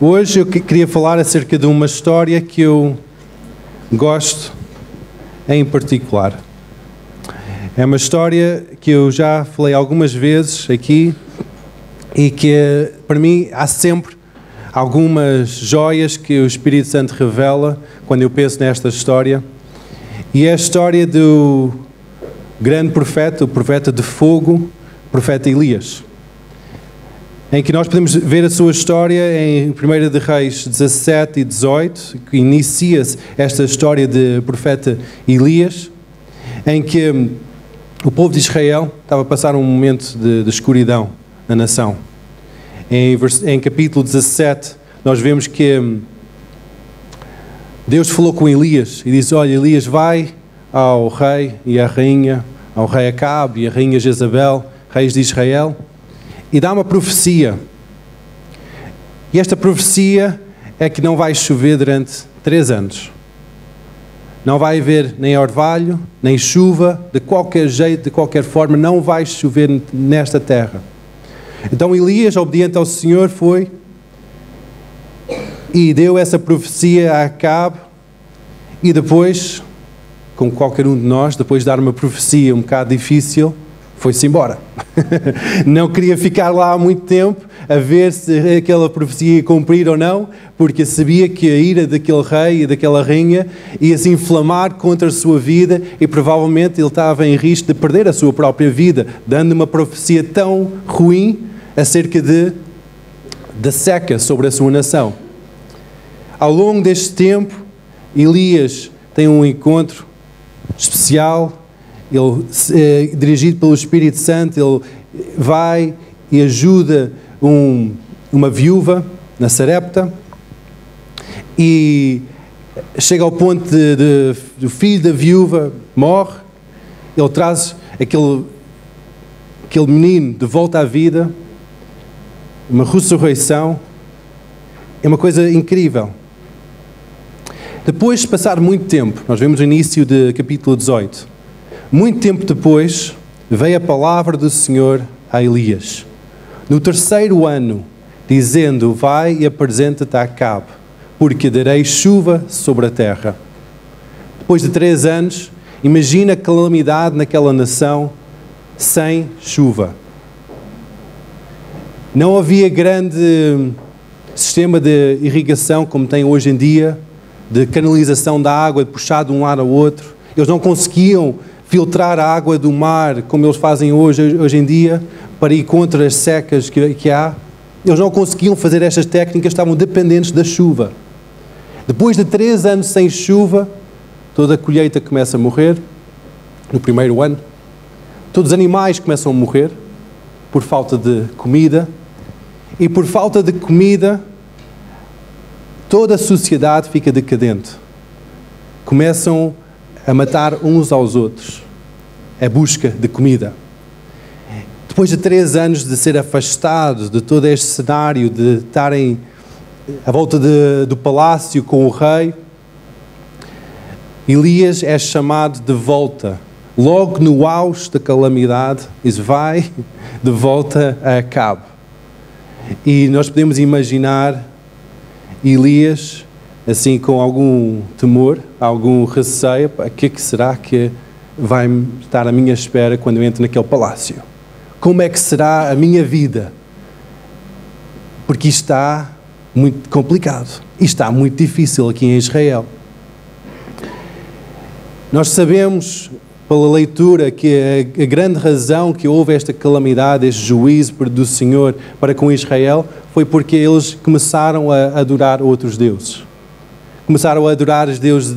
Hoje eu queria falar acerca de uma história que eu gosto em particular. É uma história que eu já falei algumas vezes aqui e que, para mim, há sempre algumas joias que o Espírito Santo revela quando eu penso nesta história. E é a história do grande profeta, o profeta de fogo, o profeta Elias, em que nós podemos ver a sua história em 1 de Reis 17 e 18, que inicia-se esta história de profeta Elias, em que o povo de Israel estava a passar um momento de escuridão na nação. Em capítulo 17, nós vemos que Deus falou com Elias e disse: olha, Elias, vai ao rei e à rainha, ao rei Acabe e à rainha Jezabel, reis de Israel, e dá uma profecia. E esta profecia é que não vai chover durante 3 anos. Não vai haver nem orvalho, nem chuva, de qualquer jeito, de qualquer forma, não vai chover nesta terra. Então Elias, obediente ao Senhor, foi e deu essa profecia a Acabe, e depois, como qualquer um de nós, depois de dar uma profecia um bocado difícil, foi-se embora. Não queria ficar lá há muito tempo a ver se aquela profecia ia cumprir ou não, porque sabia que a ira daquele rei e daquela rainha ia se inflamar contra a sua vida e provavelmente ele estava em risco de perder a sua própria vida, dando uma profecia tão ruim acerca da seca sobre a sua nação. Ao longo deste tempo, Elias tem um encontro especial. Ele, dirigido pelo Espírito Santo, ele vai e ajuda uma viúva na Sarepta, e chega ao ponto do filho da viúva morre. Ele traz aquele menino de volta à vida, uma ressurreição. É uma coisa incrível. Depois de passar muito tempo, nós vemos o início do capítulo 18, muito tempo depois, veio a palavra do Senhor a Elias, no 3º ano, dizendo: vai e apresenta-te a Acabe, porque darei chuva sobre a terra. Depois de 3 anos, imagina a calamidade naquela nação sem chuva. Não havia grande sistema de irrigação como tem hoje em dia, de canalização da água, de puxar de um lado ao outro. Eles não conseguiam filtrar a água do mar como eles fazem hoje em dia para ir contra as secas que há. Eles não conseguiam fazer estas técnicas, estavam dependentes da chuva. Depois de 3 anos sem chuva, toda a colheita começa a morrer, no 1º ano. Todos os animais começam a morrer por falta de comida. E por falta de comida, toda a sociedade fica decadente. Começam a matar uns aos outros, a busca de comida. Depois de 3 anos de ser afastados de todo este cenário, de estarem à volta do palácio com o rei, Elias é chamado de volta. Logo no auge da calamidade, diz: vai de volta a Acabe. E nós podemos imaginar Elias assim com algum temor, algum receio: o que é que será que vai estar à minha espera quando eu entro naquele palácio? Como é que será a minha vida? Porque isto está muito complicado, isto está muito difícil aqui em Israel. Nós sabemos pela leitura que a grande razão que houve esta calamidade, este juízo do Senhor para com Israel, foi porque eles começaram a adorar outros deuses. Começaram a adorar os deuses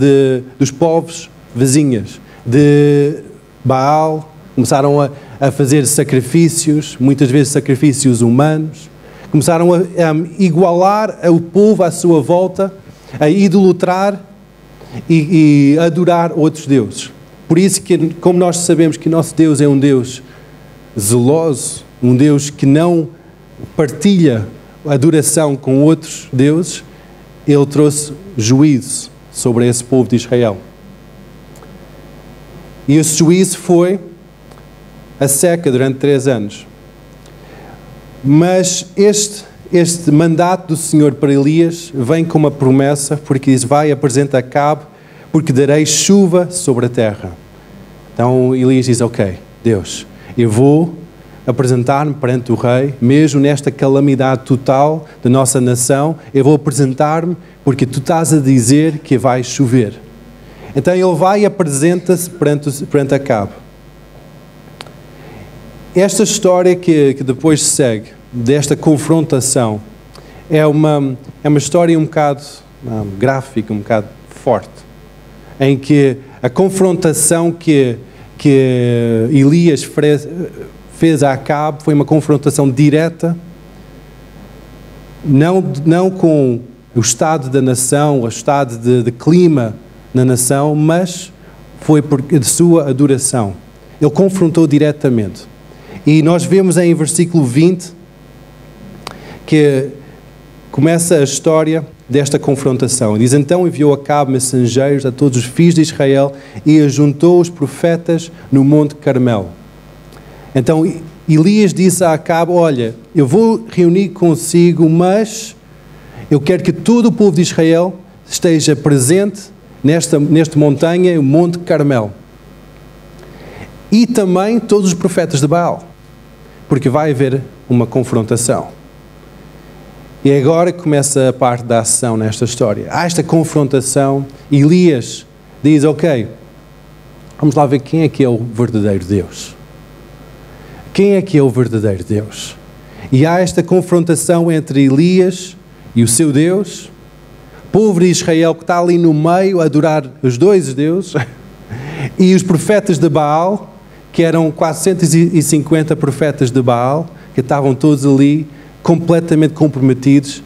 dos povos vizinhos, de Baal. Começaram a fazer sacrifícios, muitas vezes sacrifícios humanos. Começaram a igualar o povo à sua volta, a idolatrar e adorar outros deuses. Por isso que, como nós sabemos que nosso Deus é um Deus zeloso, um Deus que não partilha a adoração com outros deuses, Ele trouxe juízo sobre esse povo de Israel. E esse juízo foi a seca durante 3 anos. Mas este mandato do Senhor para Elias vem com uma promessa, porque diz, vai, apresenta Acabe, porque darei chuva sobre a terra. Então Elias diz, ok, Deus, eu vou apresentar-me perante o rei, mesmo nesta calamidade total da nossa nação, eu vou apresentar-me porque tu estás a dizer que vai chover. Então ele vai e apresenta-se perante Acabe. Esta história que depois segue, desta confrontação, é uma história um bocado gráfica, um bocado forte, em que a confrontação que Elias fez a Acabe foi uma confrontação direta, não com o estado da nação, o estado de clima na nação, mas foi por sua adoração. Ele confrontou diretamente. E nós vemos em versículo 20 que começa a história desta confrontação. Diz, então enviou Acabe mensageiros a todos os filhos de Israel e ajuntou os profetas no Monte Carmelo. Então Elias disse a Acabe, olha, eu vou reunir consigo, mas eu quero que todo o povo de Israel esteja presente nesta montanha, o Monte Carmelo. E também todos os profetas de Baal, porque vai haver uma confrontação. E agora começa a parte da ação nesta história. Há esta confrontação, Elias diz, ok, vamos lá ver quem é que é o verdadeiro Deus. Quem é que é o verdadeiro Deus? E há esta confrontação entre Elias e o seu Deus, o povo de Israel que está ali no meio a adorar os dois deuses, e os profetas de Baal, que eram 450 profetas de Baal, que estavam todos ali completamente comprometidos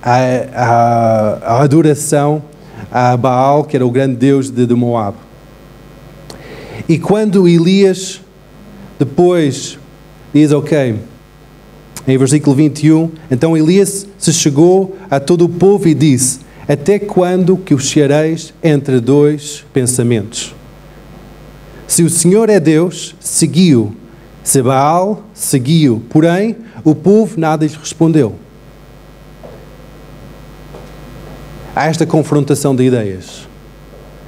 à adoração a Baal, que era o grande deus de Moab. E quando Elias depois diz, ok, em versículo 21, então Elias se chegou a todo o povo e disse, até quando que os cheareis entre dois pensamentos? Se o Senhor é Deus, seguiu. Se Baal, seguiu. Porém, o povo nada lhes respondeu. Há esta confrontação de ideias.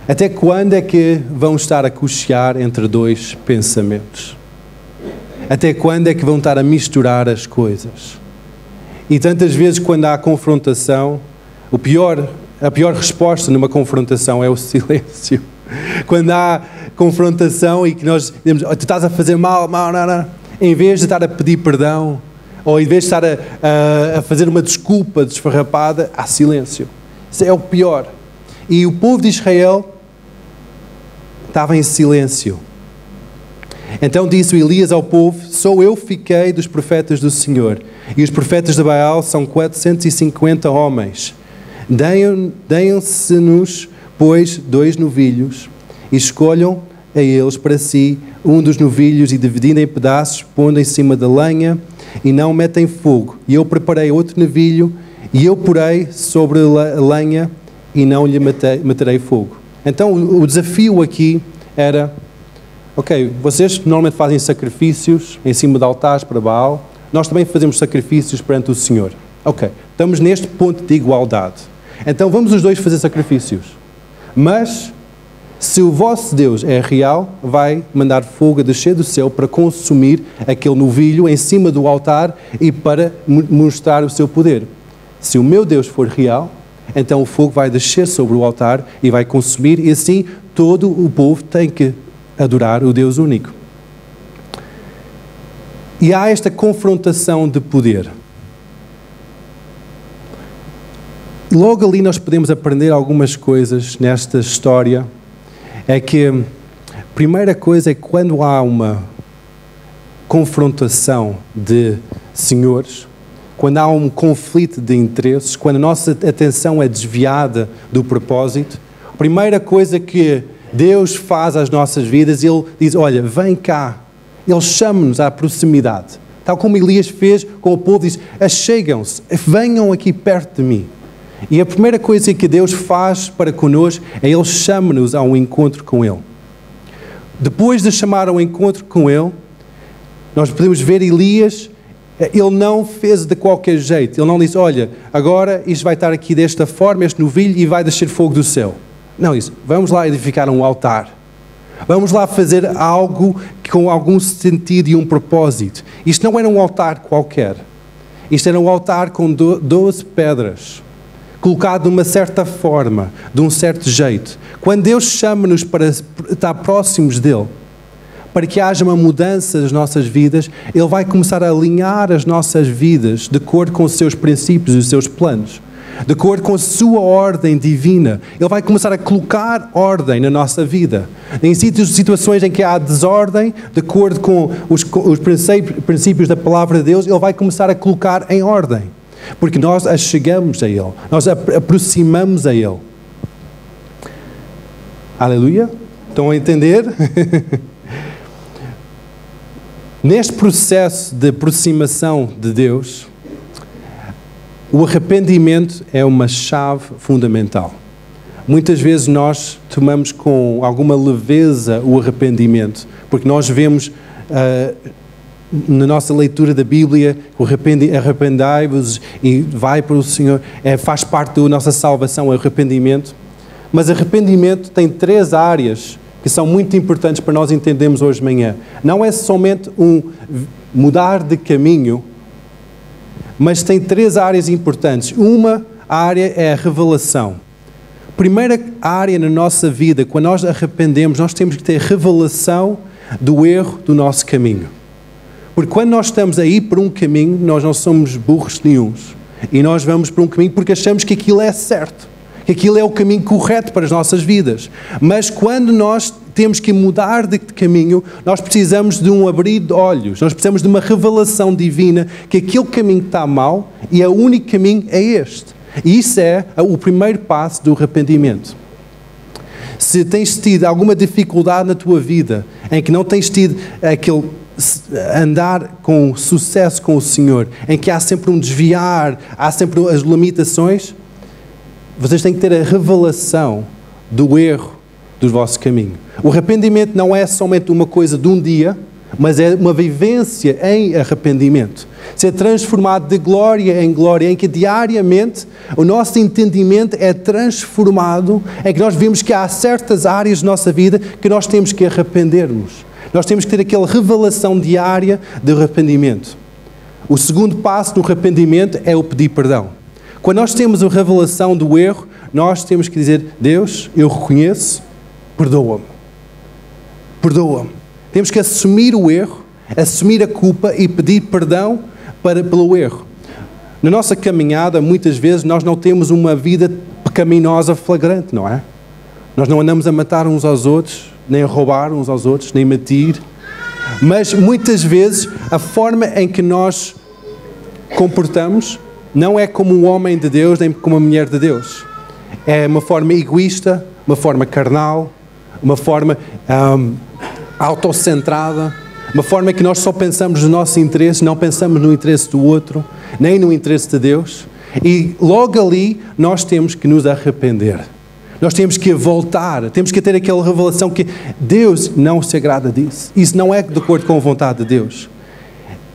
Até quando é que vão estar a cochear entre dois pensamentos? Até quando é que vão estar a misturar as coisas? E tantas vezes quando há confrontação, a pior resposta numa confrontação é o silêncio. Quando há confrontação e que nós dizemos, tu estás a fazer mal, não. Em vez de estar a pedir perdão, ou em vez de estar a fazer uma desculpa desfarrapada, há silêncio. Isso é o pior. E o povo de Israel estava em silêncio. Então disse Elias ao povo, só eu fiquei dos profetas do Senhor, e os profetas de Baal são 450 homens. Deem-se-nos, pois, 2 novilhos, e escolham a eles para si um dos novilhos e dividindo em pedaços, pondo em cima da lenha, e não metem fogo. E eu preparei outro novilho, e eu porei sobre a lenha, e não lhe meterei fogo. Então o desafio aqui era, ok, vocês normalmente fazem sacrifícios em cima de altares para Baal, nós também fazemos sacrifícios perante o Senhor. Ok, estamos neste ponto de igualdade. Então vamos os dois fazer sacrifícios. Mas, se o vosso Deus é real, vai mandar fogo a descer do céu para consumir aquele novilho em cima do altar e para mostrar o seu poder. Se o meu Deus for real, então o fogo vai descer sobre o altar e vai consumir, e assim todo o povo tem que adorar o Deus único. E há esta confrontação de poder. Logo ali nós podemos aprender algumas coisas nesta história. É que a primeira coisa é que quando há uma confrontação de senhores, quando há um conflito de interesses, quando a nossa atenção é desviada do propósito, a primeira coisa que Deus faz às nossas vidas, Ele diz, olha, vem cá. Ele chama-nos à proximidade. Tal como Elias fez com o povo, diz, achegam-se, venham aqui perto de mim. E a primeira coisa que Deus faz para connosco é Ele chama-nos a um encontro com Ele. Depois de chamar ao encontro com Ele, nós podemos ver Elias Ele não fez de qualquer jeito. Ele não disse, olha, agora isto vai estar aqui desta forma, este novilho, e vai descer fogo do céu. Não, isso. Vamos lá edificar um altar. Vamos lá fazer algo com algum sentido e um propósito. Isto não era um altar qualquer. Isto era um altar com 12 pedras, colocado de uma certa forma, de um certo jeito. Quando Deus chama-nos para estar próximos dEle, para que haja uma mudança nas nossas vidas, Ele vai começar a alinhar as nossas vidas de acordo com os seus princípios e os seus planos, de acordo com a sua ordem divina. Ele vai começar a colocar ordem na nossa vida. Em situações em que há desordem, de acordo com os princípios da palavra de Deus, Ele vai começar a colocar em ordem, porque nós chegamos a Ele, nós aproximamos a Ele. Aleluia? Estão a entender? Neste processo de aproximação de Deus, o arrependimento é uma chave fundamental. Muitas vezes nós tomamos com alguma leveza o arrependimento, porque nós vemos na nossa leitura da Bíblia, arrependai-vos e vai para o Senhor, faz parte da nossa salvação, o arrependimento. Mas arrependimento tem 3 áreas que são muito importantes para nós entendermos hoje de manhã. Não é somente um mudar de caminho, mas tem 3 áreas importantes. Uma área é a revelação. Primeira área na nossa vida, quando nós arrependemos, nós temos que ter revelação do erro do nosso caminho. Porque quando nós estamos a ir por um caminho, nós não somos burros nenhuns. E nós vamos por um caminho porque achamos que aquilo é certo, que aquilo é o caminho correto para as nossas vidas. Mas quando nós temos que mudar de caminho, nós precisamos de um abrir de olhos, nós precisamos de uma revelação divina que aquele caminho está mau e o único caminho é este. E isso é o primeiro passo do arrependimento. Se tens tido alguma dificuldade na tua vida, em que não tens tido aquele andar com sucesso com o Senhor, em que há sempre um desviar, há sempre as limitações, vocês têm que ter a revelação do erro do vosso caminho. O arrependimento não é somente uma coisa de um dia, mas é uma vivência em arrependimento. Ser transformado de glória em glória, em que diariamente o nosso entendimento é transformado, em que nós vemos que há certas áreas da nossa vida que nós temos que arrepender-nos. Nós temos que ter aquela revelação diária de arrependimento. O segundo passo do arrependimento é o pedir perdão. Quando nós temos a revelação do erro, nós temos que dizer, Deus, eu reconheço, perdoa-me. Perdoa-me. Temos que assumir o erro, assumir a culpa e pedir perdão pelo erro. Na nossa caminhada, muitas vezes, nós não temos uma vida pecaminosa flagrante, não é? Nós não andamos a matar uns aos outros, nem a roubar uns aos outros, nem mentir. Mas, muitas vezes, a forma em que nós comportamos não é como um homem de Deus, nem como uma mulher de Deus. É uma forma egoísta, uma forma carnal, uma forma autocentrada, uma forma que nós só pensamos no nosso interesse, não pensamos no interesse do outro, nem no interesse de Deus. E logo ali nós temos que nos arrepender. Nós temos que voltar, temos que ter aquela revelação que Deus não se agrada disso. Isso não é de acordo com a vontade de Deus.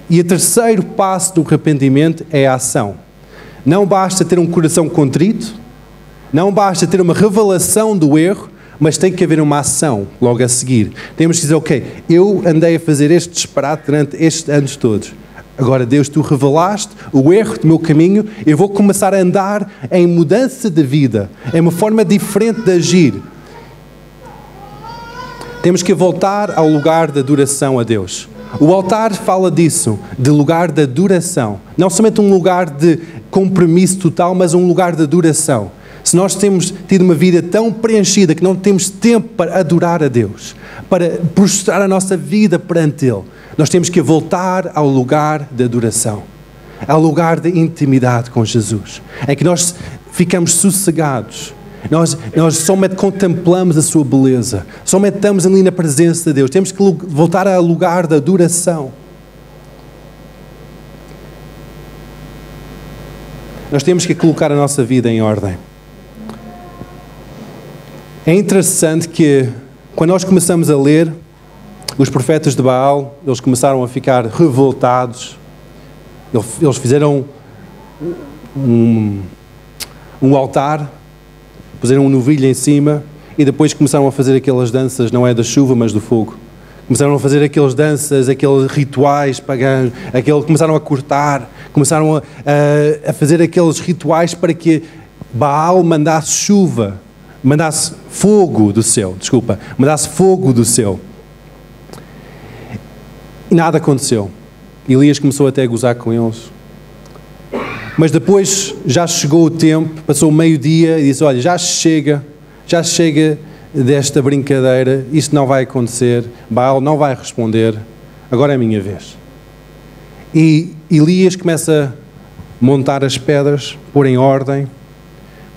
E o terceiro passo do arrependimento é a ação. Não basta ter um coração contrito, não basta ter uma revelação do erro, mas tem que haver uma ação logo a seguir. Temos que dizer, ok, eu andei a fazer este disparate durante estes anos todos. Agora, Deus, tu revelaste o erro do meu caminho, eu vou começar a andar em mudança de vida, em uma forma diferente de agir. Temos que voltar ao lugar da adoração a Deus. O altar fala disso, de lugar de adoração. Não somente um lugar de compromisso total, mas um lugar de adoração. Se nós temos tido uma vida tão preenchida que não temos tempo para adorar a Deus, para prostrar a nossa vida perante Ele, nós temos que voltar ao lugar de adoração, ao lugar de intimidade com Jesus, em que nós ficamos sossegados, nós somente contemplamos a sua beleza, somente estamos ali na presença de Deus. Temos que voltar ao lugar da adoração. Nós temos que colocar a nossa vida em ordem. É interessante que, quando nós começamos a ler, os profetas de Baal, eles começaram a ficar revoltados Eles fizeram um altar, puseram um novilho em cima e depois começaram a fazer aquelas danças, não é da chuva, mas do fogo. Começaram a fazer aquelas danças, aqueles rituais pagãos, começaram a cortar, começaram a fazer aqueles rituais para que Baal mandasse chuva, mandasse fogo do céu, mandasse fogo do céu. E nada aconteceu. Elias começou até a gozar com eles. Mas depois já chegou o tempo, passou o meio-dia e disse, olha, já chega desta brincadeira, isto não vai acontecer, Baal não vai responder, agora é a minha vez. E Elias começa a montar as pedras, pôr em ordem,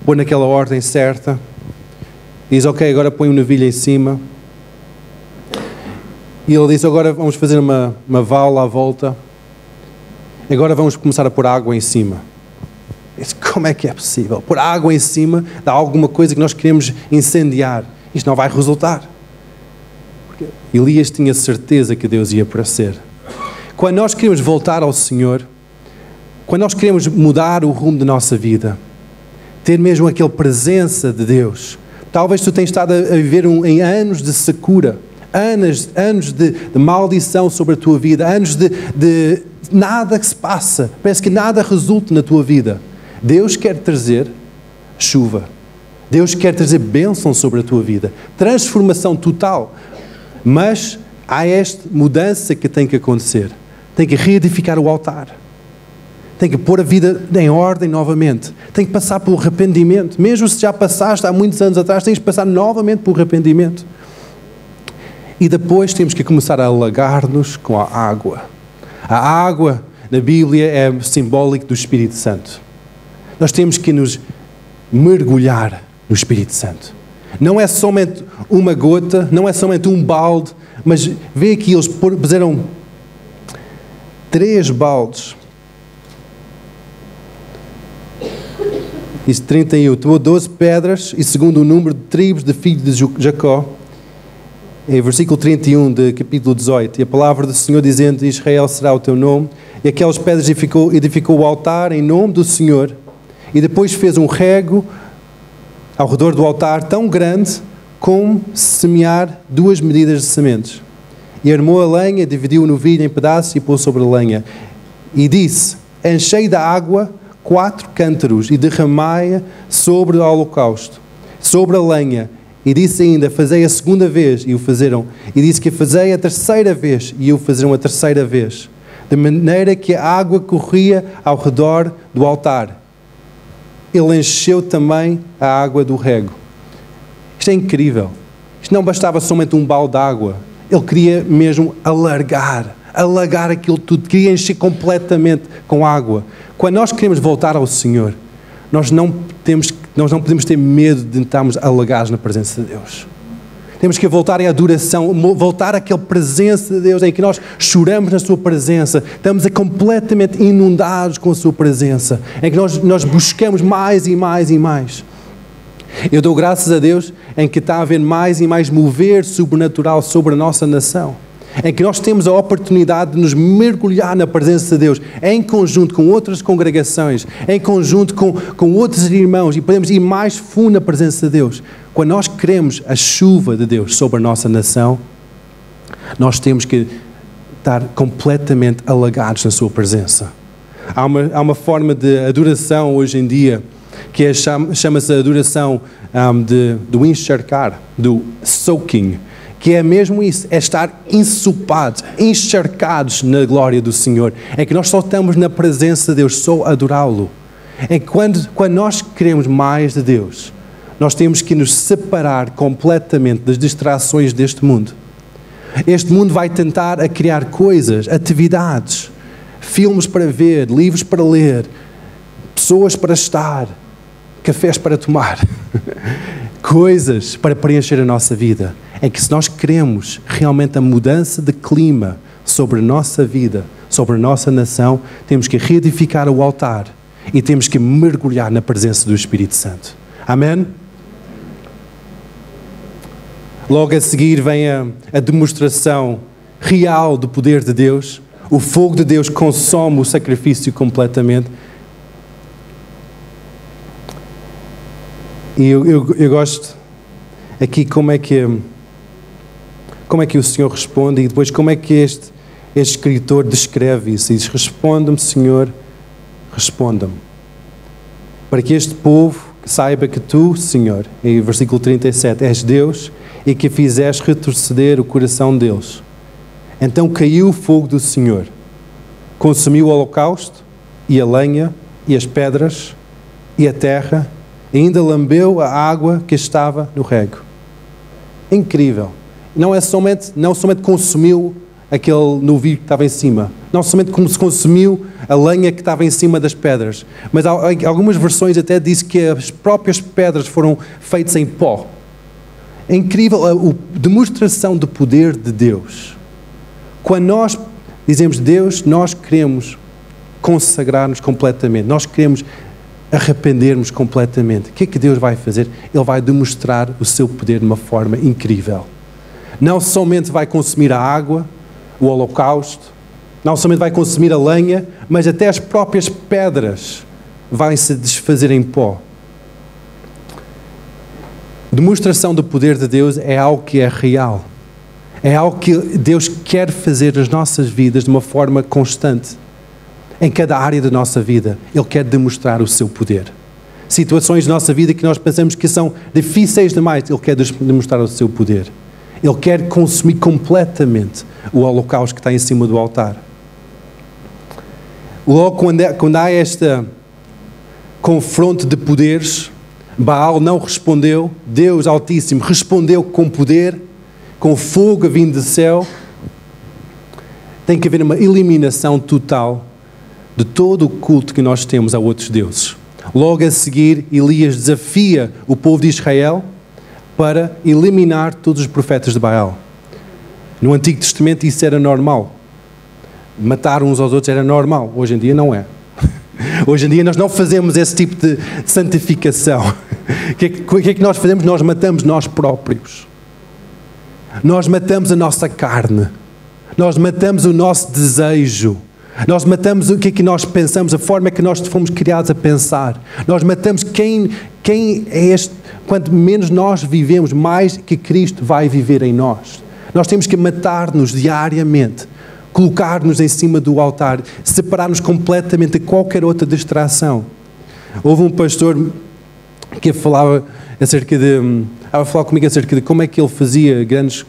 pôr naquela ordem certa, e diz, ok, agora põe o novilho em cima. E ele diz, agora vamos fazer uma vala à volta, agora vamos começar a pôr água em cima. Diz, como é que é possível? Pôr água em cima de alguma coisa que nós queremos incendiar. Isto não vai resultar. Porque Elias tinha certeza que Deus ia aparecer. Quando nós queremos voltar ao Senhor, quando nós queremos mudar o rumo da nossa vida, ter mesmo aquela presença de Deus, talvez tu tenhas estado a viver em anos de secura, anos de maldição sobre a tua vida, anos de nada que se passa, parece que nada resulta na tua vida. Deus quer trazer chuva. Deus quer trazer bênção sobre a tua vida. Transformação total. Mas há esta mudança que tem que acontecer. Tem que reedificar o altar. Tem que pôr a vida em ordem novamente. Tem que passar pelo arrependimento. Mesmo se já passaste há muitos anos atrás, tens que passar novamente pelo arrependimento. E depois temos que começar a alagar-nos com a água. A água na Bíblia é simbólico do Espírito Santo. Nós temos que nos mergulhar no Espírito Santo. Não é somente uma gota, não é somente um balde, mas vê aqui, eles puseram 3 baldes. Isso 31, tomou 12 pedras e segundo o número de tribos de filhos de Jacó. Em versículo 31 de capítulo 18, e a palavra do Senhor dizendo, Israel será o teu nome, e aquelas pedras edificou o altar em nome do Senhor, e depois fez um rego ao redor do altar tão grande como semear 2 medidas de sementes. E armou a lenha, dividiu o novilho em pedaços e pôs sobre a lenha. E disse, enchei da água 4 cântaros e derramai-a sobre o holocausto, sobre a lenha. E disse ainda, fazei a segunda vez, e o fizeram. E disse que fazei a terceira vez, e o fizeram a terceira vez. De maneira que a água corria ao redor do altar. Ele encheu também a água do rego. Isto é incrível. Isto não bastava somente um balde de água. Ele queria mesmo alagar aquilo tudo. Queria encher completamente com água. Quando nós queremos voltar ao Senhor, nós não podemos ter medo de estarmos alagados na presença de Deus. Temos que voltar à adoração, voltar àquela presença de Deus em que nós choramos na sua presença, estamos completamente inundados com a sua presença, em que nós buscamos mais e mais e mais. Eu dou graças a Deus em que está a haver mais e mais mover sobrenatural sobre a nossa nação, em que nós temos a oportunidade de nos mergulhar na presença de Deus, em conjunto com outras congregações, em conjunto com outros irmãos, e podemos ir mais fundo na presença de Deus. Quando nós queremos a chuva de Deus sobre a nossa nação, nós temos que estar completamente alagados na sua presença. Há uma forma de adoração hoje em dia, que chama-se a adoração do encharcar, do soaking, que é mesmo isso, é estar ensopados, encharcados na glória do Senhor. É que nós só estamos na presença de Deus, só adorá-lo. É que quando nós queremos mais de Deus, nós temos que nos separar completamente das distrações deste mundo. Este mundo vai tentar a criar coisas, atividades, filmes para ver, livros para ler, pessoas para estar, cafés para tomar, coisas para preencher a nossa vida. É que se nós queremos realmente a mudança de clima sobre a nossa vida, sobre a nossa nação, temos que reedificar o altar e temos que mergulhar na presença do Espírito Santo. Amém? Logo a seguir vem a demonstração real do poder de Deus. O fogo de Deus consome o sacrifício completamente. E eu gosto aqui como é que o Senhor responde e depois como é que este escritor descreve isso. E diz: responda-me, Senhor, responda-me. Para que este povo saiba que tu, Senhor, em versículo 37, és Deus e que fizeste retroceder o coração deles. Então caiu o fogo do Senhor, consumiu o holocausto e a lenha e as pedras e a terra, e ainda lambeu a água que estava no rego. Incrível. Não somente consumiu aquele novio que estava em cima, não somente como se consumiu a lenha que estava em cima das pedras, mas algumas versões até dizem que as próprias pedras foram feitas em pó. É incrível a demonstração do poder de Deus. Quando nós dizemos Deus, nós queremos consagrar-nos completamente, nós queremos arrepender-nos completamente. O que é que Deus vai fazer? Ele vai demonstrar o seu poder de uma forma incrível. Não somente vai consumir a água, o holocausto, não somente vai consumir a lenha, mas até as próprias pedras vão se desfazer em pó. Demonstração do poder de Deus é algo que é real. É algo que Deus quer fazer nas nossas vidas de uma forma constante. Em cada área da nossa vida, Ele quer demonstrar o seu poder. Situações da nossa vida que nós pensamos que são difíceis demais, Ele quer demonstrar o seu poder. Ele quer consumir completamente o holocausto que está em cima do altar. Logo, quando há este confronto de poderes, Baal não respondeu, Deus Altíssimo respondeu com poder, com fogo vindo do céu. Tem que haver uma eliminação total de todo o culto que nós temos a outros deuses. Logo a seguir, Elias desafia o povo de Israel para eliminar todos os profetas de Baal. No Antigo Testamento isso era normal. Matar uns aos outros era normal. Hoje em dia não é. Hoje em dia nós não fazemos esse tipo de santificação. O que é que nós fazemos? Nós matamos nós próprios. Nós matamos a nossa carne. Nós matamos o nosso desejo. Nós matamos o que é que nós pensamos, a forma que nós fomos criados a pensar. Nós matamos quem é este. Quanto menos nós vivemos, mais que Cristo vai viver em nós. Nós temos que matar-nos diariamente, colocar-nos em cima do altar, separar-nos completamente de qualquer outra distração. Houve um pastor que falava a falar comigo acerca de como é que ele fazia grandes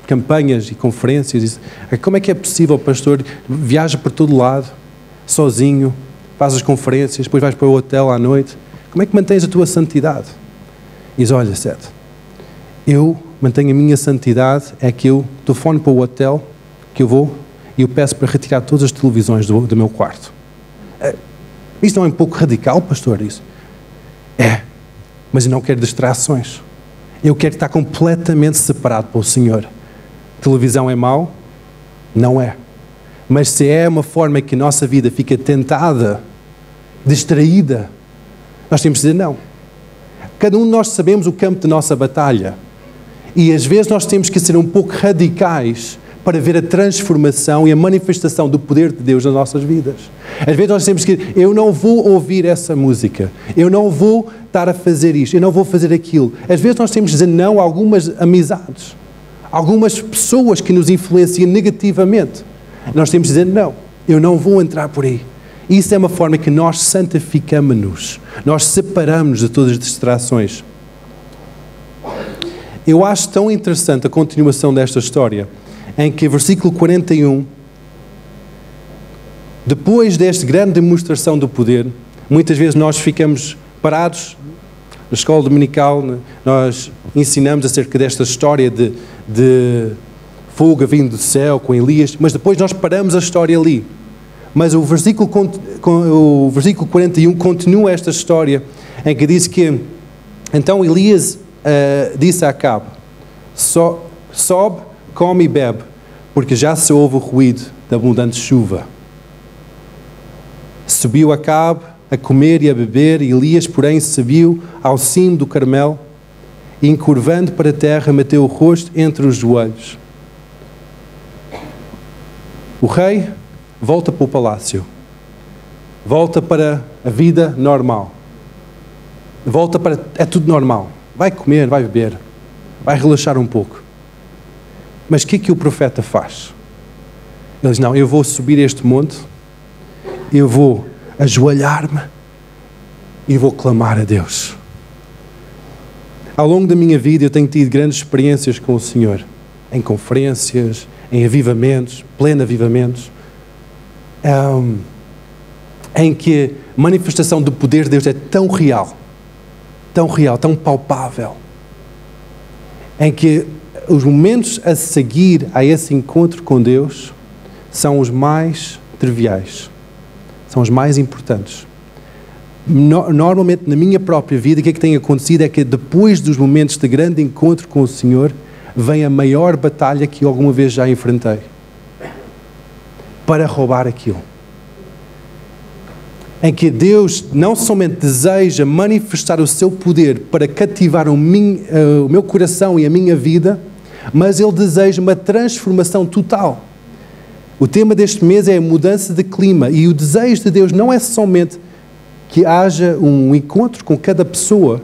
campanhas e conferências. Disse: como é que é possível, pastor, viaja por todo lado, sozinho, faz as conferências, depois vais para o hotel à noite, como é que mantens a tua santidade? E diz: olha, Seth, eu mantenho a minha santidade, é que eu telefono para o hotel, que eu vou, e eu peço para retirar todas as televisões do meu quarto. Isto não é um pouco radical, pastor? Isso é, mas eu não quero distrações. Eu quero estar completamente separado pelo Senhor. Televisão é mau? Não é. Mas se é uma forma que a nossa vida fica tentada, distraída, nós temos de dizer não. Cada um de nós sabemos o campo da nossa batalha. E às vezes nós temos que ser um pouco radicais para ver a transformação e a manifestação do poder de Deus nas nossas vidas. Às vezes nós temos que dizer: eu não vou ouvir essa música, eu não vou estar a fazer isto, eu não vou fazer aquilo. Às vezes nós temos que dizer não a algumas amizades, algumas pessoas que nos influenciam negativamente. Nós temos que dizer não, eu não vou entrar por aí. Isso é uma forma que nós santificamos-nos, nós separamos de todas as distrações. Eu acho tão interessante a continuação desta história, em que versículo 41, depois desta grande demonstração do poder, muitas vezes nós ficamos parados. Na escola dominical nós ensinamos acerca desta história de fogo vindo do céu com Elias, mas depois nós paramos a história ali. Mas o versículo 41 continua esta história, em que diz que então Elias disse a Acabe: sobe, come e bebe, porque já se ouve o ruído da abundante chuva. Subiu Acabe a comer e a beber, e Elias, porém, subiu ao cimo do Carmelo, e encurvando para a terra, meteu o rosto entre os joelhos. O rei volta para o palácio. Volta para a vida normal. Volta para... É tudo normal. Vai comer, vai beber. Vai relaxar um pouco. Mas o que o profeta faz? Ele diz, não, eu vou subir este monte, eu vou ajoelhar-me e vou clamar a Deus. Ao longo da minha vida eu tenho tido grandes experiências com o Senhor, em conferências, em avivamentos, pleno avivamentos, em que a manifestação do poder de Deus é tão real, tão palpável, em que os momentos a seguir a esse encontro com Deus são os mais triviais, são os mais importantes. Normalmente, na minha própria vida, o que é que tem acontecido é que depois dos momentos de grande encontro com o Senhor, vem a maior batalha que eu alguma vez já enfrentei para roubar aquilo. Em que Deus não somente deseja manifestar o seu poder para cativar o meu coração e a minha vida, mas Ele deseja uma transformação total. O tema deste mês é a mudança de clima, e o desejo de Deus não é somente que haja um encontro com cada pessoa,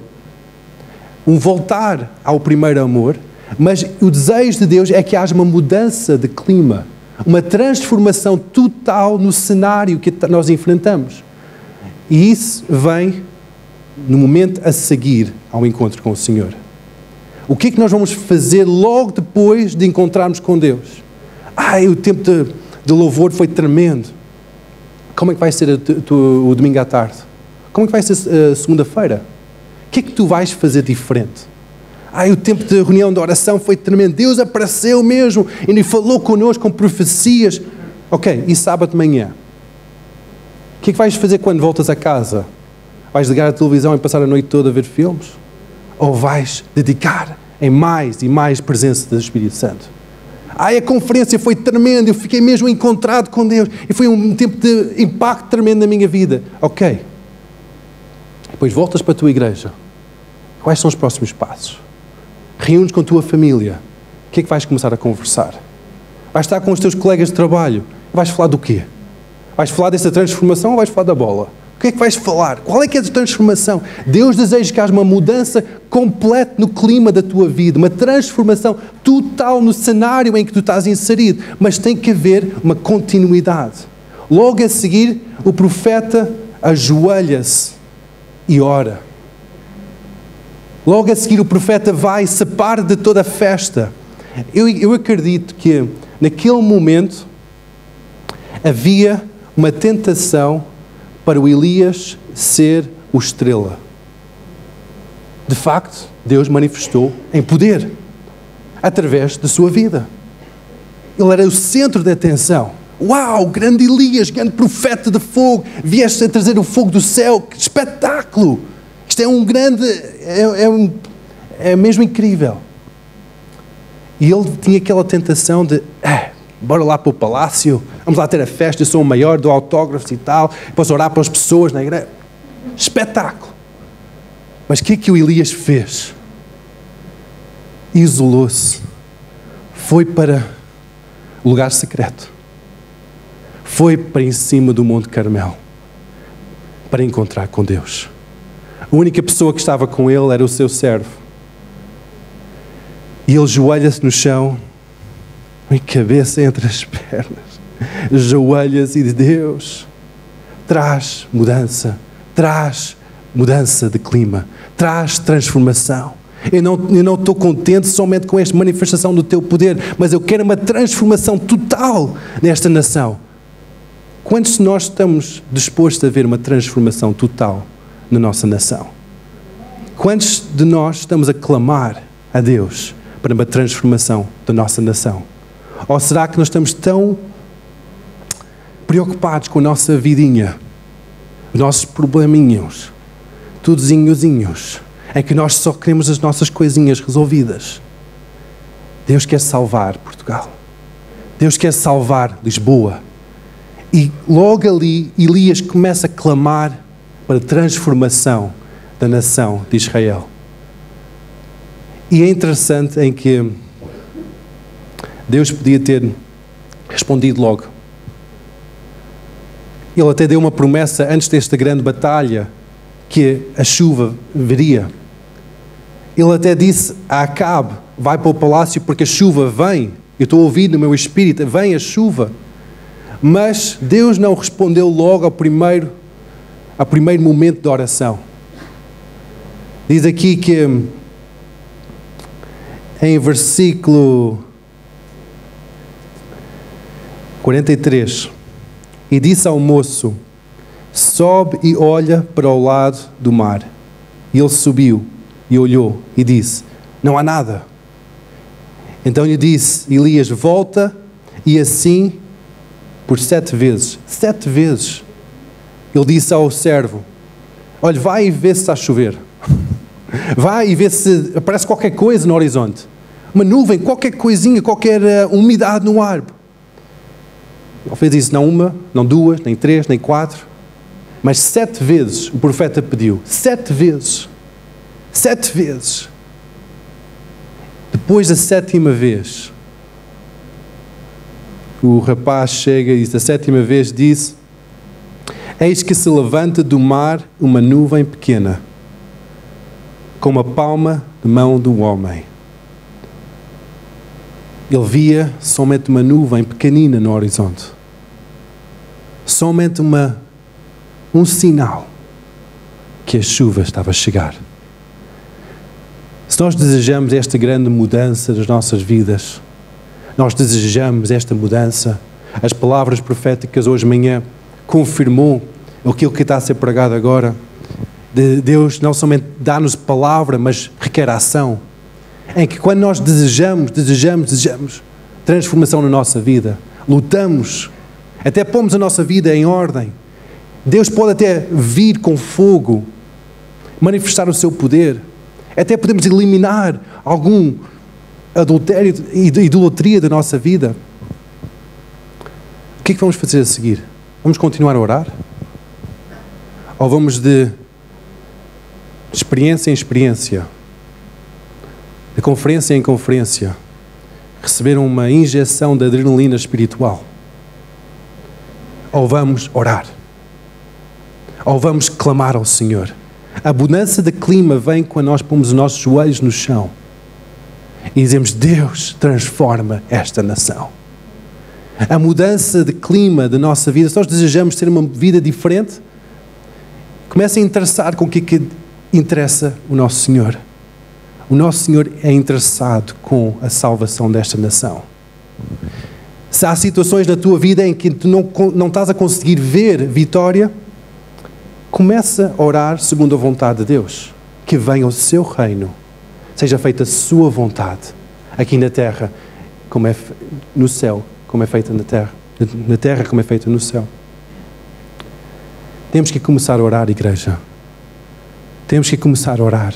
um voltar ao primeiro amor, mas o desejo de Deus é que haja uma mudança de clima, uma transformação total no cenário que nós enfrentamos. E isso vem no momento a seguir ao encontro com o Senhor. O que é que nós vamos fazer logo depois de encontrarmos com Deus? O tempo de louvor foi tremendo. Como é que vai ser o domingo à tarde? Como é que vai ser a segunda-feira? O que é que tu vais fazer diferente? O tempo de reunião de oração foi tremendo. Deus apareceu mesmo e falou connosco com profecias. Ok, e sábado de manhã? O que é que vais fazer quando voltas a casa? Vais ligar a televisão e passar a noite toda a ver filmes? Ou vais dedicar em mais e mais presença do Espírito Santo? A conferência foi tremenda, eu fiquei mesmo encontrado com Deus. E foi um tempo de impacto tremendo na minha vida. Ok. Depois voltas para a tua igreja. Quais são os próximos passos? Reúnes com a tua família. O que é que vais começar a conversar? Vais estar com os teus colegas de trabalho. Vais falar do quê? Vais falar dessa transformação ou vais falar da bola? O que é que vais falar? Qual é que é a transformação? Deus deseja que haja uma mudança completa no clima da tua vida, uma transformação total no cenário em que tu estás inserido, mas tem que haver uma continuidade. Logo a seguir, o profeta ajoelha-se e ora. Logo a seguir, o profeta vai e se separa de toda a festa. Eu acredito que naquele momento havia uma tentação para o Elias ser o estrela. De facto, Deus manifestou em poder, através da sua vida. Ele era o centro da atenção. Uau, grande Elias, grande profeta de fogo, vieste a trazer o fogo do céu, que espetáculo! Isto é um grande, é mesmo incrível. E ele tinha aquela tentação de, bora lá para o palácio, vamos lá ter a festa, eu sou o maior, dou autógrafos e tal, posso orar para as pessoas na igreja. Espetáculo! Mas o que é que o Elias fez? Isolou-se. Foi para o lugar secreto. Foi para em cima do Monte Carmelo para encontrar com Deus. A única pessoa que estava com ele era o seu servo. E ele joelha-se no chão, a cabeça entre as pernas, joelha-se e diz: Deus, traz mudança de clima, traz transformação. Eu não estou contente somente com esta manifestação do teu poder, mas eu quero uma transformação total nesta nação. Quantos de nós estamos dispostos a ver uma transformação total na nossa nação? Quantos de nós estamos a clamar a Deus para uma transformação da nossa nação? Ou será que nós estamos tão preocupados com a nossa vidinha, os nossos probleminhos, tudozinhozinhos, é que nós só queremos as nossas coisinhas resolvidas? Deus quer salvar Portugal. Deus quer salvar Lisboa. E logo ali, Elias começa a clamar para a transformação da nação de Israel. E é interessante em que Deus podia ter respondido logo. Ele até deu uma promessa antes desta grande batalha, que a chuva viria. Ele até disse a Acabe, vai para o palácio porque a chuva vem. Eu estou a ouvir no meu espírito, vem a chuva. Mas Deus não respondeu logo ao primeiro momento de oração. Diz aqui que em versículo 43, e disse ao moço, sobe e olha para o lado do mar. E ele subiu e olhou e disse, não há nada. Então lhe disse Elias, volta, e assim por 7 vezes. 7 vezes. Ele disse ao servo, olha, vai e vê se está a chover. Vai e vê se aparece qualquer coisa no horizonte. Uma nuvem, qualquer coisinha, qualquer umidade no ar. Ele fez isso não uma, não duas, nem 3, nem 4. Mas 7 vezes o profeta pediu. 7 vezes. 7 vezes. Depois da 7ª vez, o rapaz chega e diz, a 7ª vez disse, eis que se levanta do mar uma nuvem pequena, como a palma de mão do homem. Ele via somente uma nuvem pequenina no horizonte. Somente um sinal que a chuva estava a chegar. Se nós desejamos esta grande mudança das nossas vidas, nós desejamos esta mudança, as palavras proféticas hoje de manhã confirmou aquilo que está a ser pregado agora. Deus não somente dá-nos palavra, mas requer ação. Em que quando nós desejamos transformação na nossa vida, lutamos, até pomos a nossa vida em ordem, Deus pode até vir com fogo, manifestar o seu poder, até podemos eliminar algum adultério e idolatria da nossa vida. O que é que vamos fazer a seguir? Vamos continuar a orar? Ou vamos de experiência em experiência, de conferência em conferência, receber uma injeção de adrenalina espiritual? Ou vamos orar? Ou vamos clamar ao Senhor? A mudança de clima vem quando nós pomos os nossos joelhos no chão e dizemos, Deus, transforma esta nação. A mudança de clima da nossa vida, se nós desejamos ter uma vida diferente, comece a interessar com o que interessa o nosso Senhor. O nosso Senhor é interessado com a salvação desta nação. Se há situações na tua vida em que tu não estás a conseguir ver vitória, começa a orar segundo a vontade de Deus. Que venha o seu reino, seja feita a sua vontade, aqui na terra, como é no céu, como é feita na terra. Na terra como é feita no céu. Temos que começar a orar, igreja. Temos que começar a orar.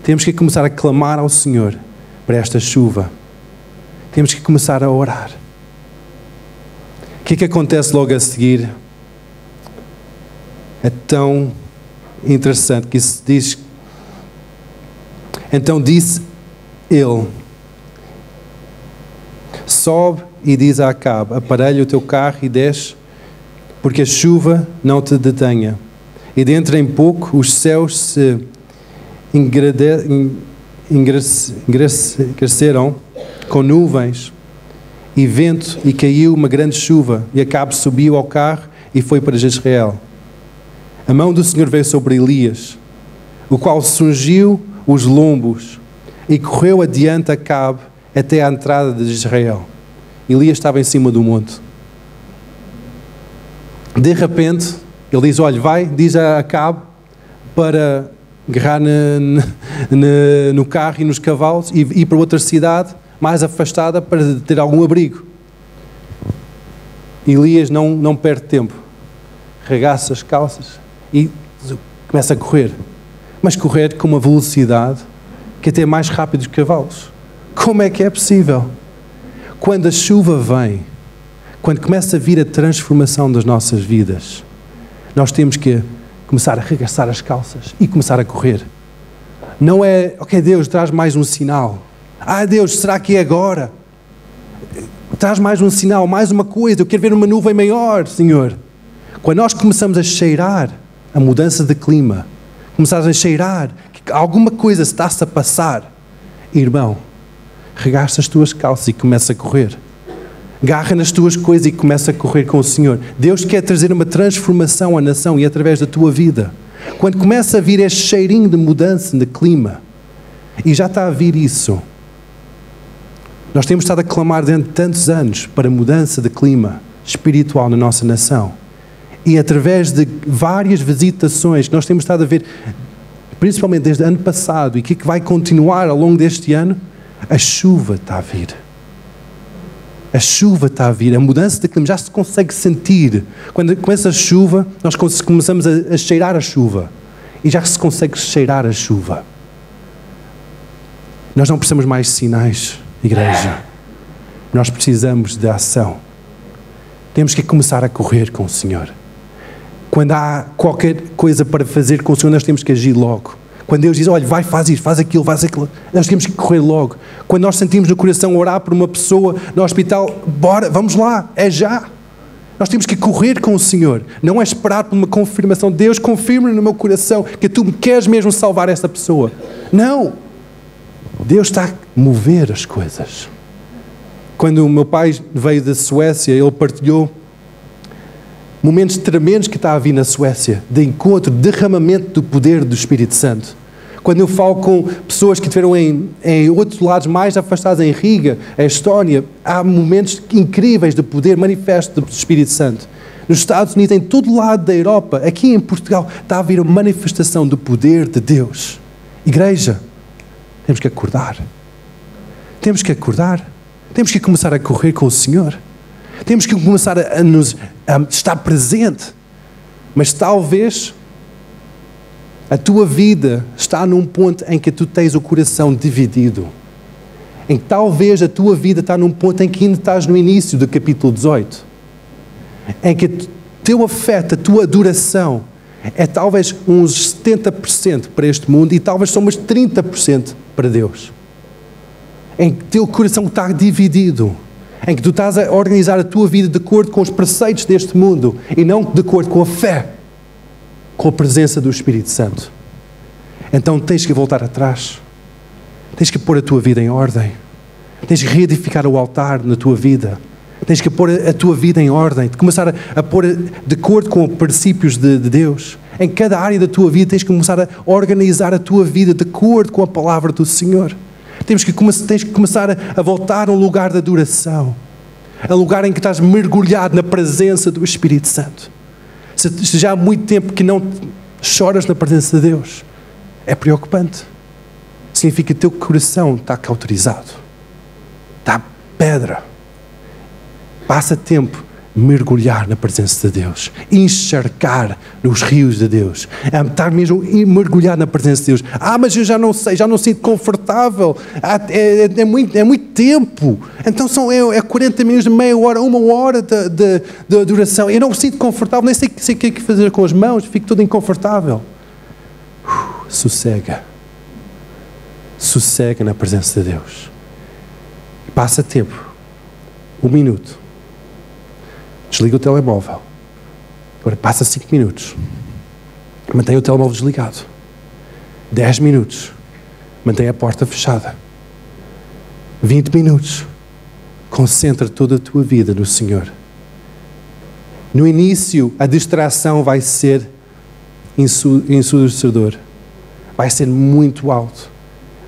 Temos que começar a clamar ao Senhor para esta chuva. Temos que começar a orar. O que é que acontece logo a seguir? É tão interessante que isso diz. Então disse ele, sobe e diz a Acabe, aparelha o teu carro e desce, porque a chuva não te detenha. E dentro em pouco os céus se engreceram com nuvens e vento, e caiu uma grande chuva, e Acabe subiu ao carro e foi para Jezreel. A mão do Senhor veio sobre Elias, o qual cingiu os lombos e correu adiante Acabe até à entrada de Jezreel. Elias estava em cima do monte. De repente, ele diz, olha, vai, diz a Acabe para agarrar no carro e nos cavalos e ir para outra cidade mais afastada para ter algum abrigo. Elias não perde tempo. Regaça as calças e começa a correr. Mas correr com uma velocidade que até é mais rápido que os cavalos. Como é que é possível? Quando a chuva vem, quando começa a vir a transformação das nossas vidas, nós temos que começar a arregaçar as calças e começar a correr. Não é, ok, Deus, traz mais um sinal. Ah, Deus, será que é agora? Traz mais um sinal, mais uma coisa. Eu quero ver uma nuvem maior, Senhor. Quando nós começamos a cheirar a mudança de clima, começamos a cheirar que alguma coisa está-se a passar, irmão, regaça as tuas calças e começa a correr. Agarra nas tuas coisas e começa a correr com o Senhor. Deus quer trazer uma transformação à nação e através da tua vida. Quando começa a vir este cheirinho de mudança de clima, e já está a vir isso, nós temos estado a clamar durante tantos anos para mudança de clima espiritual na nossa nação. E através de várias visitações que nós temos estado a ver, principalmente desde o ano passado, e que vai continuar ao longo deste ano, a chuva está a vir. A chuva está a vir, a mudança de clima já se consegue sentir. Quando começa a chuva, nós começamos a cheirar a chuva. E já se consegue cheirar a chuva. Nós não precisamos mais de sinais, igreja. Nós precisamos de ação. Temos que começar a correr com o Senhor. Quando há qualquer coisa para fazer com o Senhor, nós temos que agir logo. Quando Deus diz, olha, vai, faz isto, faz aquilo, nós temos que correr logo. Quando nós sentimos no coração orar por uma pessoa no hospital, bora, vamos lá, é já. Nós temos que correr com o Senhor. Não é esperar por uma confirmação. Deus, confirma no meu coração que tu queres mesmo salvar esta pessoa. Não. Deus está a mover as coisas. Quando o meu pai veio da Suécia, ele partilhou momentos tremendos que está a vir na Suécia, de encontro, derramamento do poder do Espírito Santo. Quando eu falo com pessoas que estiveram em outros lados mais afastados, em Riga, em Estónia, há momentos incríveis de poder manifesto do Espírito Santo. Nos Estados Unidos, em todo lado da Europa, aqui em Portugal, está a vir uma manifestação do poder de Deus. Igreja, temos que acordar. Temos que acordar. Temos que começar a correr com o Senhor. Temos que começar a estar presente. Mas talvez a tua vida está num ponto em que tu tens o coração dividido. Em que talvez a tua vida está num ponto em que ainda estás no início do capítulo 18. Em que teu afeto, a tua adoração é talvez uns 70% para este mundo e talvez só uns 30% para Deus. Em que teu coração está dividido. Em que tu estás a organizar a tua vida de acordo com os preceitos deste mundo e não de acordo com a fé, com a presença do Espírito Santo. Então tens que voltar atrás. Tens que pôr a tua vida em ordem. Tens que reedificar o altar na tua vida. Tens que pôr a tua vida em ordem. De começar a pôr de acordo com os princípios de Deus. Em cada área da tua vida tens que começar a organizar a tua vida de acordo com a palavra do Senhor. Tens que começar a voltar a um lugar de adoração. A um lugar em que estás mergulhado na presença do Espírito Santo. Se já há muito tempo que não choras na presença de Deus, é preocupante. Significa que o teu coração está cauterizado. Está pedra. Passa tempo a mergulhar na presença de Deus. Encharcar nos rios de Deus. Estar mesmo mergulhado na presença de Deus. Mas eu já não sei, já não sinto confortável. É muito tempo. Então são 40 minutos, meia hora, uma hora de adoração. Eu não me sinto confortável, nem sei o que fazer com as mãos, fico todo inconfortável. Sossega. Sossega na presença de Deus. Passa tempo. 1 minuto. Desliga o telemóvel. Agora passa 5 minutos. Mantém o telemóvel desligado. 10 minutos. Mantém a porta fechada. 20 minutos. Concentra toda a tua vida no Senhor. No início, a distração vai ser ensurdecedor. Vai ser muito alto.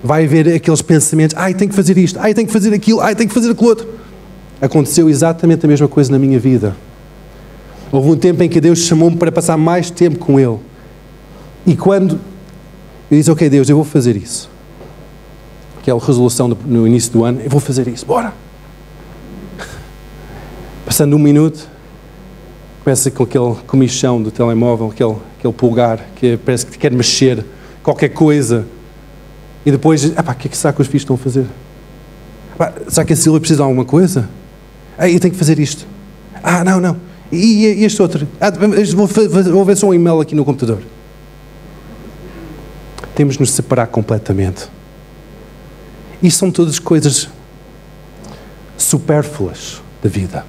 Vai haver aqueles pensamentos. Tenho que fazer isto. Tenho que fazer aquilo. Tenho que fazer aquilo outro. Aconteceu exatamente a mesma coisa na minha vida. Houve um tempo em que Deus chamou-me para passar mais tempo com Ele. E quando eu disse, ok Deus, eu vou fazer isso. Aquela resolução no início do ano, eu vou fazer isso, bora. Passando 1 minuto, começa com aquele comichão do telemóvel, aquele pulgar, que parece que quer mexer, qualquer coisa. E depois, o que é que será que os filhos estão a fazer? Será que a Silvia precisa de alguma coisa? Eu tenho que fazer isto. Não. E este outro? Vou ver só um e-mail aqui no computador. Temos de nos separar completamente. Isto são todas coisas supérfluas da vida.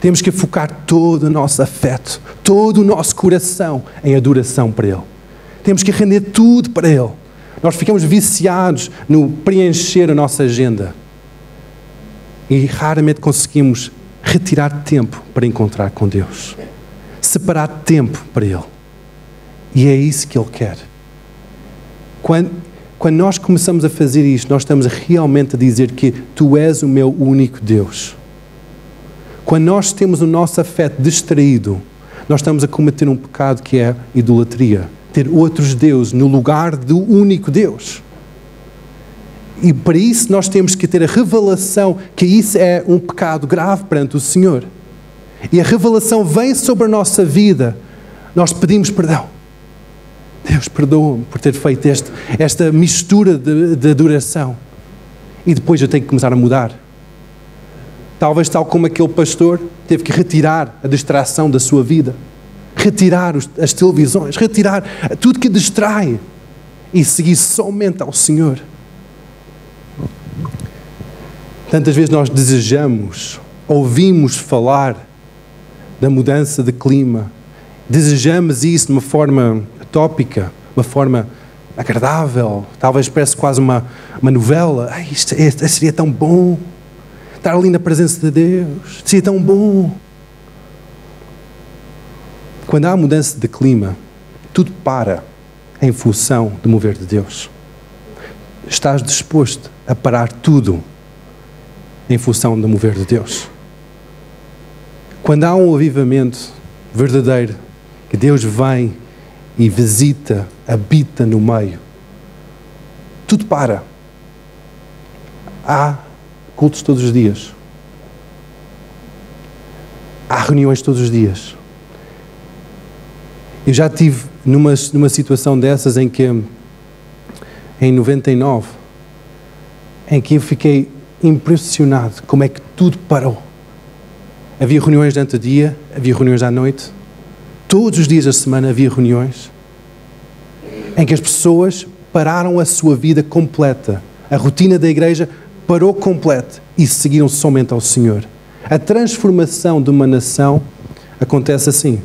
Temos que focar todo o nosso afeto, todo o nosso coração em adoração para Ele. Temos que render tudo para Ele. Nós ficamos viciados no preencher a nossa agenda. E raramente conseguimos retirar tempo para encontrar com Deus. Separar tempo para Ele. E é isso que Ele quer. Quando nós começamos a fazer isto, nós estamos realmente a dizer que Tu és o meu único Deus. Quando nós temos o nosso afeto distraído, nós estamos a cometer um pecado que é idolatria. Ter outros deuses no lugar do único Deus. E para isso nós temos que ter a revelação que isso é um pecado grave perante o Senhor. E a revelação vem sobre a nossa vida. Nós pedimos perdão. Deus, perdoa-me por ter feito esta mistura de adoração. E depois eu tenho que começar a mudar. Talvez tal como aquele pastor teve que retirar a distração da sua vida. Retirar as televisões, retirar tudo que distrai e seguir somente ao Senhor. Tantas vezes nós desejamos, ouvimos falar da mudança de clima, desejamos isso de uma forma utópica, uma forma agradável, talvez parece quase uma novela. Isto seria tão bom, estar ali na presença de Deus, seria tão bom. Quando há mudança de clima, tudo para em função do mover de Deus. Estás disposto a parar tudo em função do mover de Deus? Quando há um avivamento verdadeiro, que Deus vem e visita, habita no meio, tudo para. Há cultos todos os dias. Há reuniões todos os dias. Eu já estive numa situação dessas em que, em 99, em que eu fiquei impressionado como é que tudo parou. Havia reuniões durante o dia, havia reuniões à noite. Todos os dias da semana havia reuniões em que as pessoas pararam a sua vida completa. A rotina da igreja parou completa e seguiram somente ao Senhor. A transformação de uma nação acontece assim.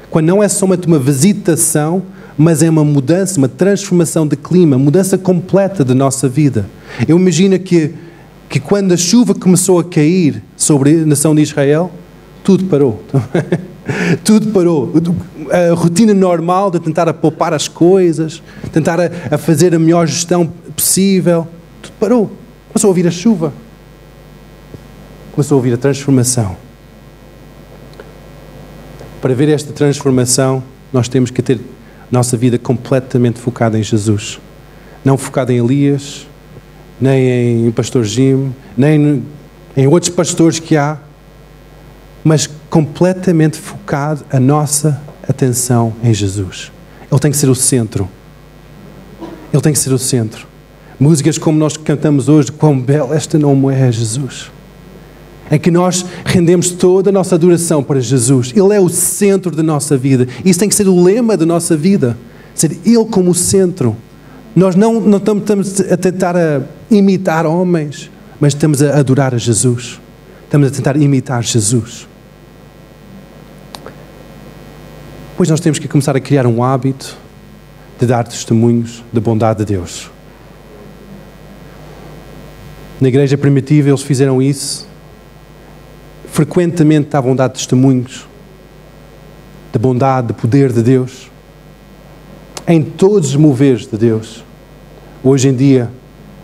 Quando não é somente uma visitação, mas é uma mudança, uma transformação de clima, mudança completa da nossa vida. Eu imagino que quando a chuva começou a cair sobre a nação de Israel, tudo parou. Tudo parou. A rotina normal de tentar a poupar as coisas, tentar a fazer a melhor gestão possível, tudo parou. Começou a ouvir a chuva. Começou a ouvir a transformação. Para ver esta transformação, nós temos que ter nossa vida completamente focada em Jesus. Não focada em Elias, nem em pastor Jim, nem em outros pastores que há, mas completamente focado a nossa atenção em Jesus. Ele tem que ser o centro. Ele tem que ser o centro. Músicas como nós cantamos hoje, quão bela esta não é Jesus. É que nós rendemos toda a nossa adoração para Jesus. Ele é o centro da nossa vida. Isso tem que ser o lema da nossa vida. Ser Ele como o centro. Nós não estamos a tentar imitar homens, mas estamos a adorar a Jesus. Estamos a tentar imitar Jesus. Pois nós temos que começar a criar um hábito de dar testemunhos da bondade de Deus. Na igreja primitiva eles fizeram isso. Frequentemente estavam a dar testemunhos da bondade, do poder de Deus. Em todos os moveres de Deus. Hoje em dia,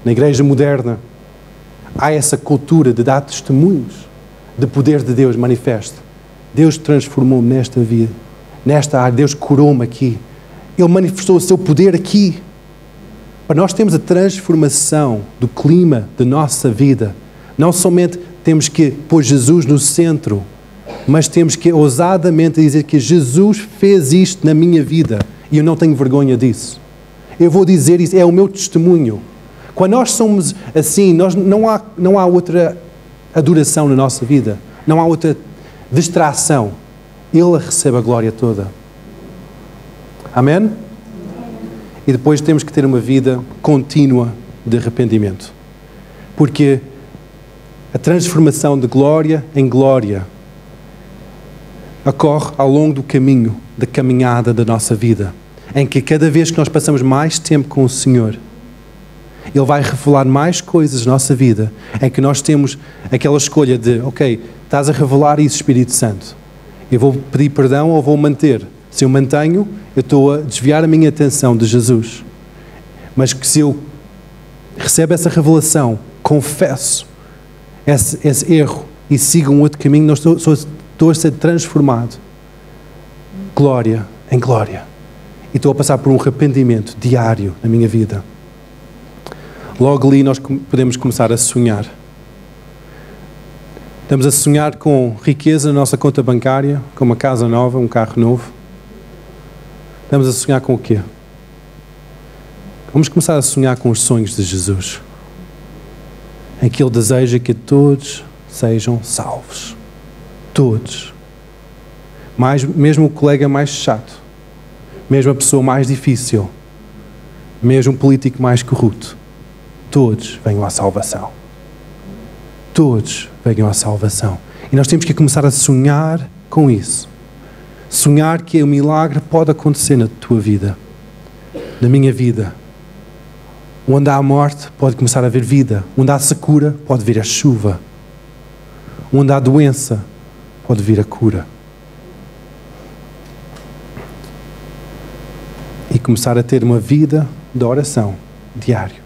na igreja moderna, há essa cultura de dar testemunhos do poder de Deus manifesto. Deus transformou-me nesta vida, nesta área. Deus curou-me aqui. Ele manifestou o seu poder aqui. Para nós termos a transformação do clima da nossa vida, não somente temos que pôr Jesus no centro, mas temos que ousadamente dizer que Jesus fez isto na minha vida e eu não tenho vergonha disso. Eu vou dizer isso, é o meu testemunho. Quando nós somos assim, não há outra adoração na nossa vida, não há outra distração. Ele recebe a glória toda. Amém? E depois temos que ter uma vida contínua de arrependimento. Porque a transformação de glória em glória ocorre ao longo do caminho, da caminhada da nossa vida, em que cada vez que nós passamos mais tempo com o Senhor, Ele vai revelar mais coisas na nossa vida, em que nós temos aquela escolha de, ok, estás a revelar isso, Espírito Santo. Eu vou pedir perdão ou vou manter? Se eu mantenho, eu estou a desviar a minha atenção de Jesus. Mas que se eu recebo essa revelação, confesso esse erro e sigo um outro caminho, estou a ser transformado. Glória em glória. E estou a passar por um arrependimento diário na minha vida. Logo ali nós podemos começar a sonhar. Estamos a sonhar com riqueza na nossa conta bancária, com uma casa nova, um carro novo. Estamos a sonhar com o quê? Vamos começar a sonhar com os sonhos de Jesus, em que Ele deseja que todos sejam salvos. Todos. Mesmo o colega mais chato, mesmo a pessoa mais difícil, mesmo o político mais corrupto, todos venham à salvação. Todos venham à salvação. E nós temos que começar a sonhar com isso. Sonhar que o milagre pode acontecer na tua vida, na minha vida. Onde há morte, pode começar a haver vida. Onde há secura, pode vir a chuva. Onde há doença, pode vir a cura. E começar a ter uma vida de oração diário.